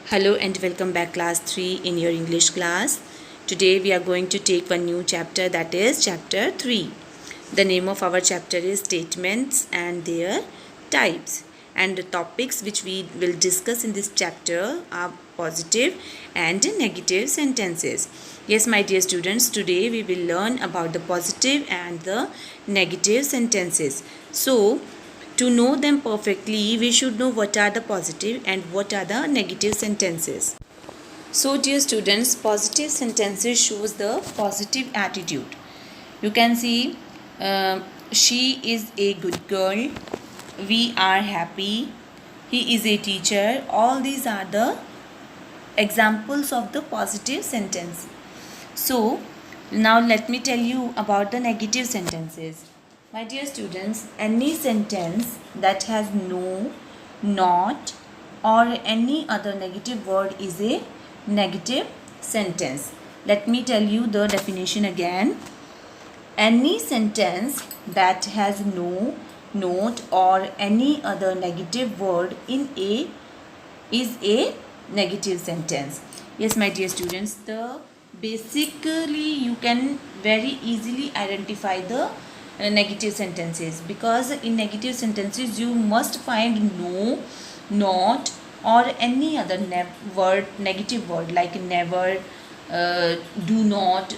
Hello and welcome back class 3 in your English class. Today we are going to take one new chapter, that is chapter 3. The name of our chapter is statements and their types, and the topics which we will discuss in this chapter are positive and negative sentences. Yes, my dear students, today we will learn about the positive and the negative sentences. So to know them perfectly, we should know what are the positive and what are the negative sentences. So dear students, positive sentences shows the positive attitude. You can see she is a good girl, we are happy, he is a teacher. All these are the examples of the positive sentence. So now let me tell you about the negative sentences. My dear students, any sentence that has no, not or any other negative word is a negative sentence. Let me tell you the definition again. Any sentence that has no, not or any other negative word in a is a negative sentence. Yes, my dear students, the basically you can very easily identify the negative sentences, because in negative sentences you must find no, not or any other negative word like never, do not,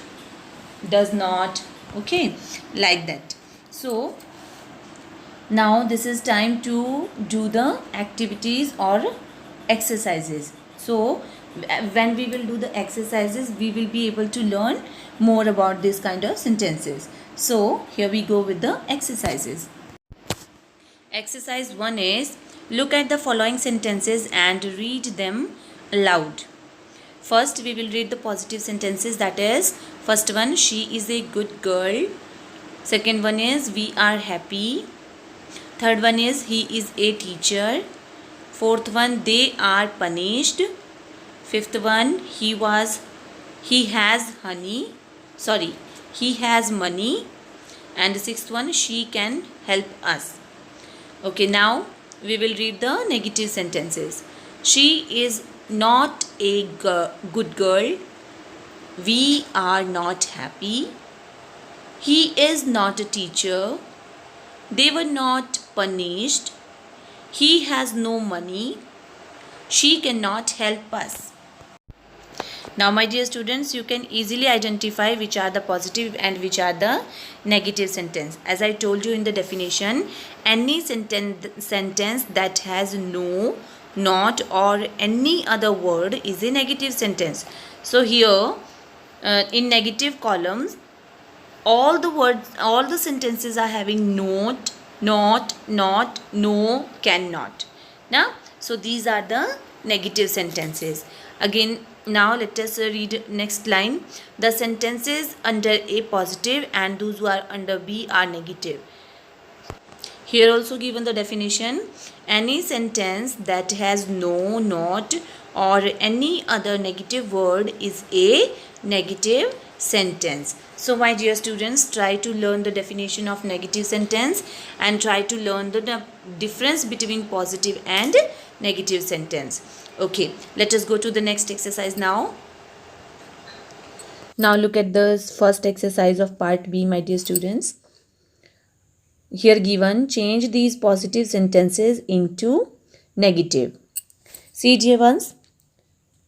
does not, okay, like that. So now this is time to do the activities or exercises. So when we will do the exercises, we will be able to learn more about this kind of sentences. So here we go with the exercises. Exercise 1 is look at the following sentences and read them aloud. First we will read the positive sentences, that is first one, she is a good girl. Second one is we are happy. Third one is he is a teacher. Fourth one, they are punished. Fifth one, he has he has money. And the sixth one, she can help us. Okay, now we will read the negative sentences. She is not a good girl. We are not happy. He is not a teacher. They were not punished. He has no money. She cannot help us. Now my dear students, you can easily identify which are the positive and which are the negative sentence. As I told you in the definition, any sentence that has no, not or any other word is a negative sentence. So here in negative columns, all the sentences are having not, no, cannot. Now so these are the negative sentences. Again, now let us read next line. The sentences under A positive and those who are under B are negative. Here also given the definition, any sentence that has no, not or any other negative word is a negative sentence. So my dear students, try to learn the definition of negative sentence and try to learn the difference between positive and negative sentence. Okay, let us go to the next exercise now. Now look at the first exercise of part B, my dear students. Here given, change these positive sentences into negative. See dear ones,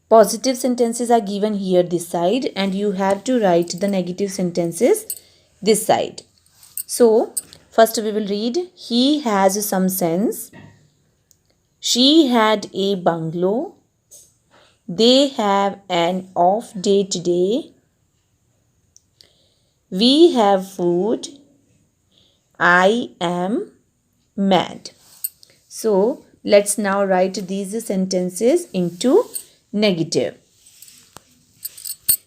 positive sentences are given here this side and you have to write the negative sentences this side. So first we will read, he has some sense. She had a bungalow. They have an off day today. We have food. I am mad. So let's now write these sentences into negative.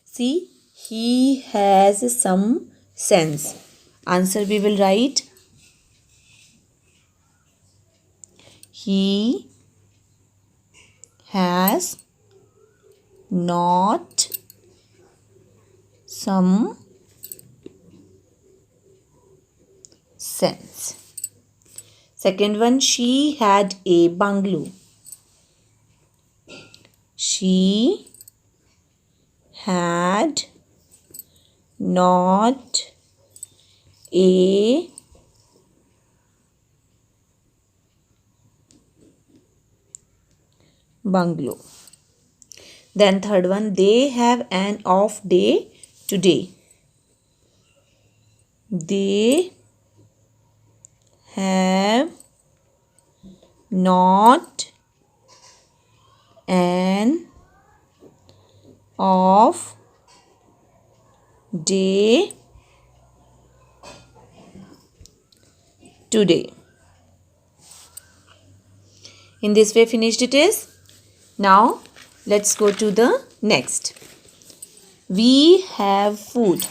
See, he has some sense. Answer we will write, he has not some sense. Second one, she had a bungalow. She had not a bungalow. Then third one, they have an off day today. They have not an off day today. In this way finished it is. Now let's go to the next. We have food.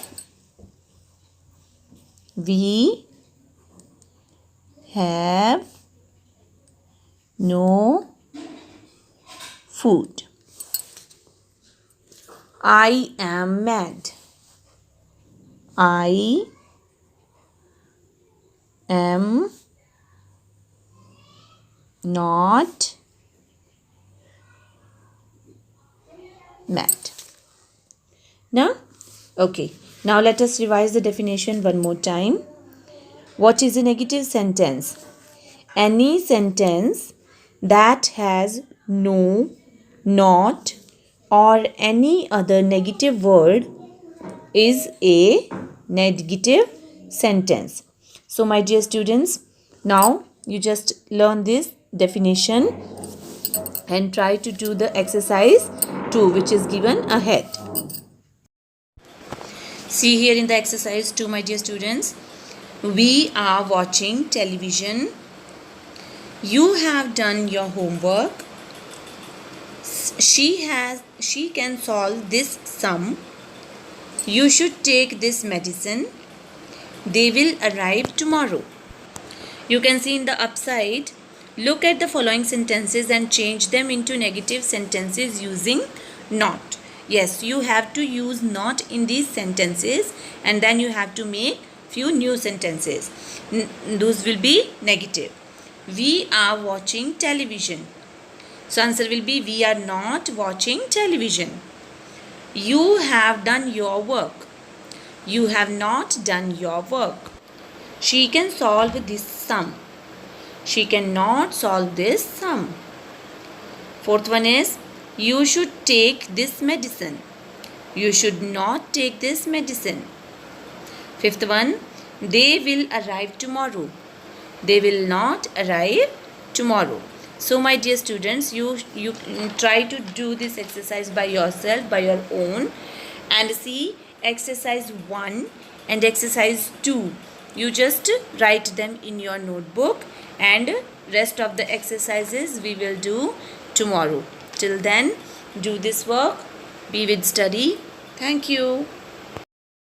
We have no food. I am mad. I am not mad. Now, okay. Now let us revise the definition one more time. What is a negative sentence? Any sentence that has no, not, or any other negative word is a negative sentence. So my dear students, now you just learn this definition and try to do the exercise 2 which is given ahead. See here in the exercise 2, my dear students, we are watching television. You have done your homework. She can solve this sum. You should take this medicine. They will arrive tomorrow. You can see in the upside, look at the following sentences and change them into negative sentences using not. Yes, you have to use not in these sentences and then you have to make few new sentences. Those will be negative. We are watching television. So answer will be we are not watching television. You have done your work. You have not done your work. She can solve this sum. She cannot solve this sum. Fourth one is you should take this medicine. You should not take this medicine. Fifth one, they will arrive tomorrow. They will not arrive tomorrow. So my dear students, you try to do this exercise by yourself, by your own, and see exercise 1 and exercise 2. You just write them in your notebook and rest of the exercises we will do tomorrow. Till then, do this work. Be with study. Thank you.